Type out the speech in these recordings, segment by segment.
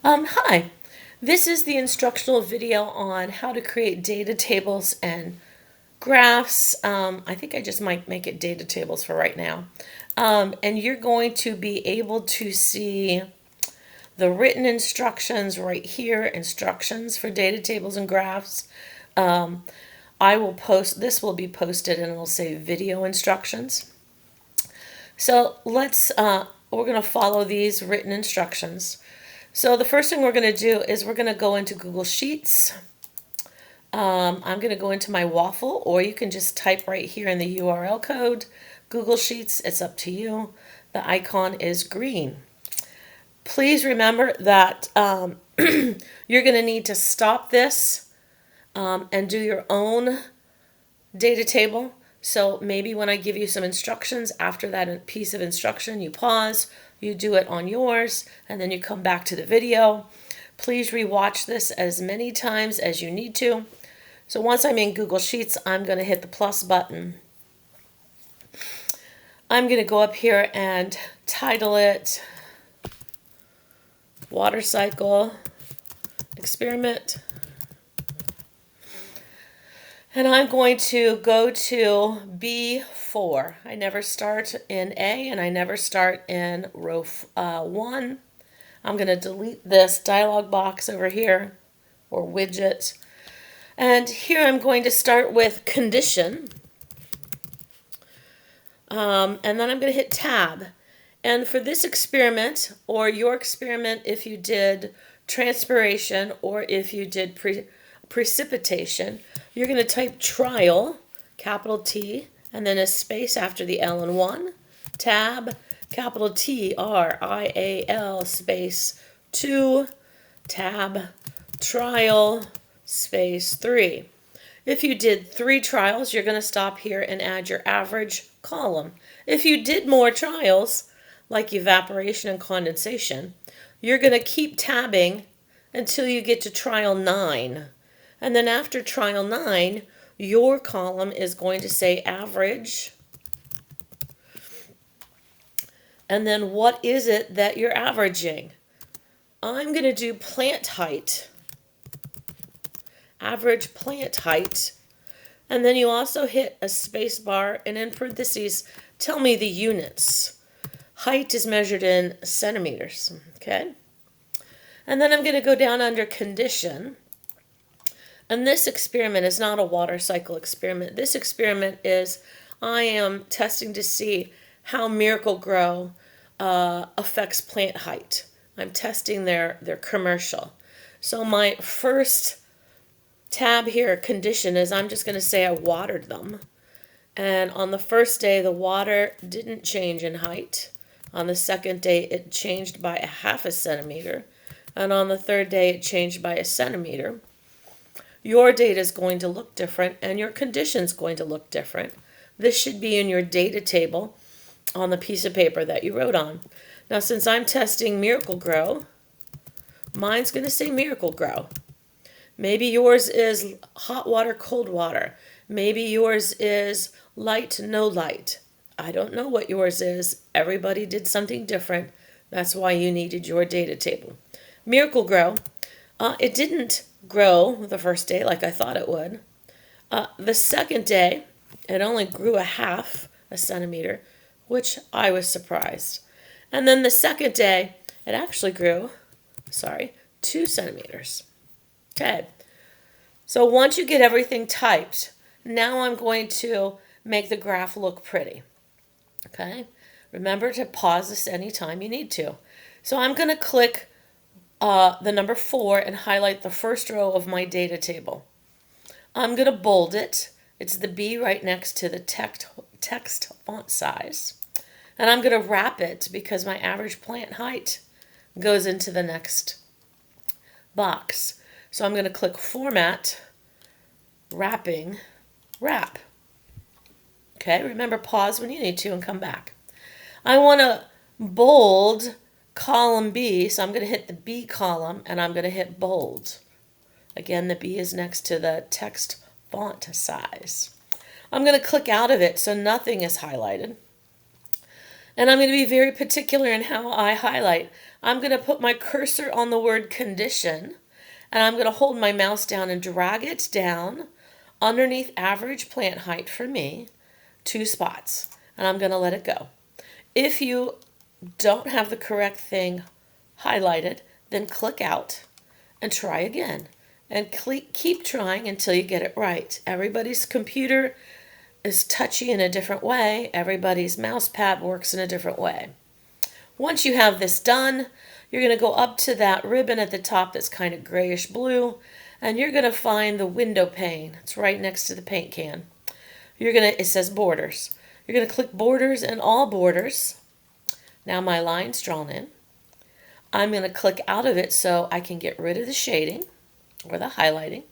Hi, this is the instructional video on how to create data tables and graphs. I think I just might make it data tables for right now. And you're going to be able to see the written instructions right here, instructions for data tables and graphs. I will post, this will be posted and it'll say video instructions. So we're going to follow these written instructions. So the first thing we're going to do is we're going to go into Google Sheets. I'm going to go into my waffle, or you can just type right here in the URL code, Google Sheets. It's up to you. The icon is green. Please remember that you're going to need to stop this and do your own data table. So maybe when I give you some instructions, after that piece of instruction, you pause, you do it on yours, and then you come back to the video. Please rewatch this as many times as you need to. So once I'm in Google Sheets, I'm going to hit the plus button. I'm going to go up here and title it Water Cycle Experiment. And I'm going to go to B4. I never start in A and I never start in row 1. I'm going to delete this dialog box over here, or widget. And here I'm going to start with condition. And then I'm going to hit tab. And for this experiment, or your experiment if you did transpiration or if you did precipitation, you're going to type trial, capital T, and then a space after the L and 1, tab, capital TRIAL, space 2, tab, trial, space 3. If you did 3 trials, you're going to stop here and add your average column. If you did more trials, like evaporation and condensation, you're going to keep tabbing until you get to trial 9. And then after trial 9, your column is going to say average. And then what is it that you're averaging? I'm going to do plant height. Average plant height. And then you also hit a space bar and in parentheses, tell me the units. Height is measured in centimeters, okay? And then I'm going to go down under condition. And this experiment is not a water cycle experiment. This experiment is, I am testing to see how Miracle-Gro affects plant height. I'm testing their commercial. So my first tab here, condition, is I'm just going to say I watered them. And on the first day, the water didn't change in height. On the second day, it changed by a half a centimeter. And on the third day, it changed by a centimeter. Your data is going to look different and your condition is going to look different. This should be in your data table on the piece of paper that you wrote on. Now, since I'm testing Miracle-Gro, mine's going to say Miracle-Gro. Maybe yours is hot water, cold water. Maybe yours is light, no light. I don't know what yours is. Everybody did something different. That's why you needed your data table. Miracle-Gro, it didn't grow the first day like I thought it would. The second day, it only grew a half a centimeter, which I was surprised. And then the second day, it actually grew, 2 centimeters. Okay, so once you get everything typed, now I'm going to make the graph look pretty. Okay, remember to pause this anytime you need to. So I'm going to click the number 4 and highlight the first row of my data table. I'm going to bold it. It's the B right next to the text font size. And I'm going to wrap it because my average plant height goes into the next box. So I'm going to click Format, Wrapping, Wrap. Okay, remember pause when you need to and come back. I want to bold column B, so I'm going to hit the B column and I'm going to hit bold. Again, the B is next to the text font size. I'm going to click out of it so nothing is highlighted. And I'm going to be very particular in how I highlight. I'm going to put my cursor on the word condition, and I'm going to hold my mouse down and drag it down underneath average plant height for me, 2 spots, and I'm going to let it go. If you don't have the correct thing highlighted, then click out and try again. And keep trying until you get it right. Everybody's computer is touchy in a different way. Everybody's mouse pad works in a different way. Once you have this done, you're going to go up to that ribbon at the top that's kind of grayish blue, and you're going to find the window pane. It's right next to the paint can. It says borders. You're going to click borders and all borders. Now my line's drawn in. I'm going to click out of it so I can get rid of the shading or the highlighting.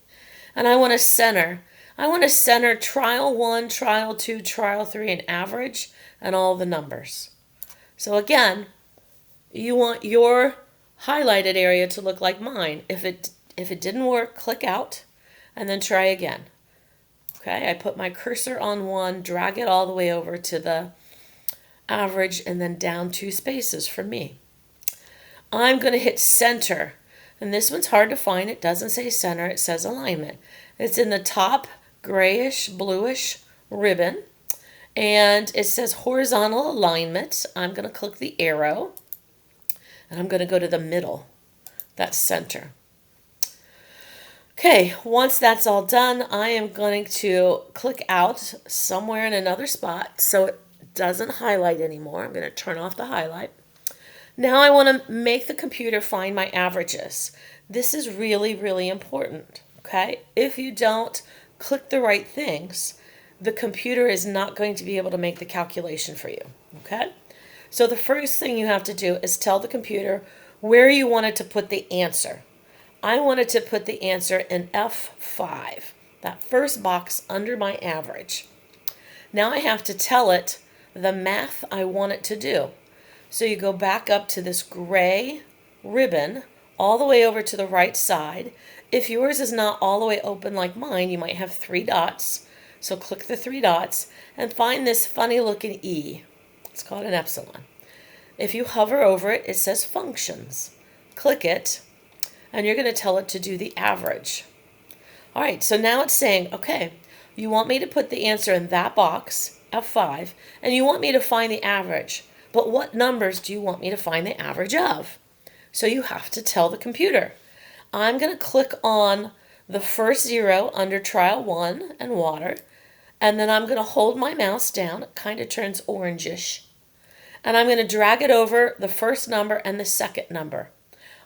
And I want to center. I want to center trial 1, trial 2, trial 3, and average, and all the numbers. So again, you want your highlighted area to look like mine. If it didn't work, click out and then try again. Okay, I put my cursor on 1, drag it all the way over to the average, and then down 2 spaces for me. I'm going to hit center, and this one's hard to find. It doesn't say center, it says alignment. It's in the top grayish bluish ribbon, and it says horizontal alignment. I'm going to click the arrow, and I'm going to go to the middle. That's center. Okay, once that's all done, I am going to click out somewhere in another spot so it doesn't highlight anymore. I'm going to turn off the highlight. Now I want to make the computer find my averages. This is really, really important, okay? If you don't click the right things, the computer is not going to be able to make the calculation for you, okay? So the first thing you have to do is tell the computer where you wanted to put the answer. I wanted to put the answer in F5, that first box under my average. Now I have to tell it the math I want it to do. So you go back up to this gray ribbon all the way over to the right side. If yours is not all the way open like mine, you might have 3 dots. So click the 3 dots and find this funny looking E. It's called an epsilon. If you hover over it, it says functions. Click it, and you're going to tell it to do the average. All right, so now it's saying, okay, you want me to put the answer in that box, F5, and you want me to find the average. But what numbers do you want me to find the average of? So you have to tell the computer. I'm going to click on the first 0 under trial 1 and water, and then I'm going to hold my mouse down. It kind of turns orangish. And I'm going to drag it over the first number and the second number.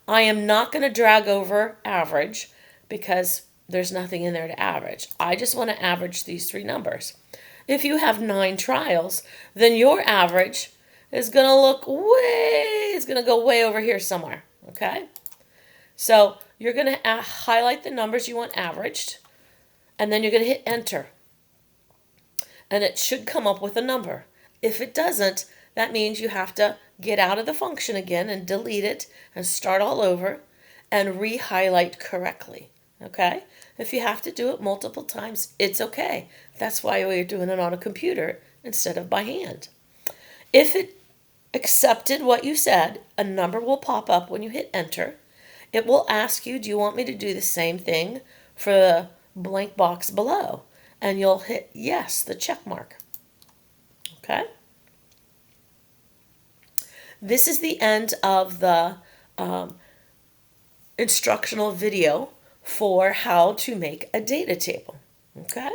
I am not going to drag over average because there's nothing in there to average. I just want to average these 3 numbers. If you have 9 trials, then your average is going to it's going to go way over here somewhere, okay? So you're going to highlight the numbers you want averaged, and then you're going to hit enter. And it should come up with a number. If it doesn't, that means you have to get out of the function again and delete it and start all over and re-highlight correctly, okay? If you have to do it multiple times, it's okay. That's why we're doing it on a computer instead of by hand. If it accepted what you said, a number will pop up when you hit enter. It will ask you, do you want me to do the same thing for the blank box below? And you'll hit yes, the check mark. Okay? This is the end of the instructional video for how to make a data table. Okay?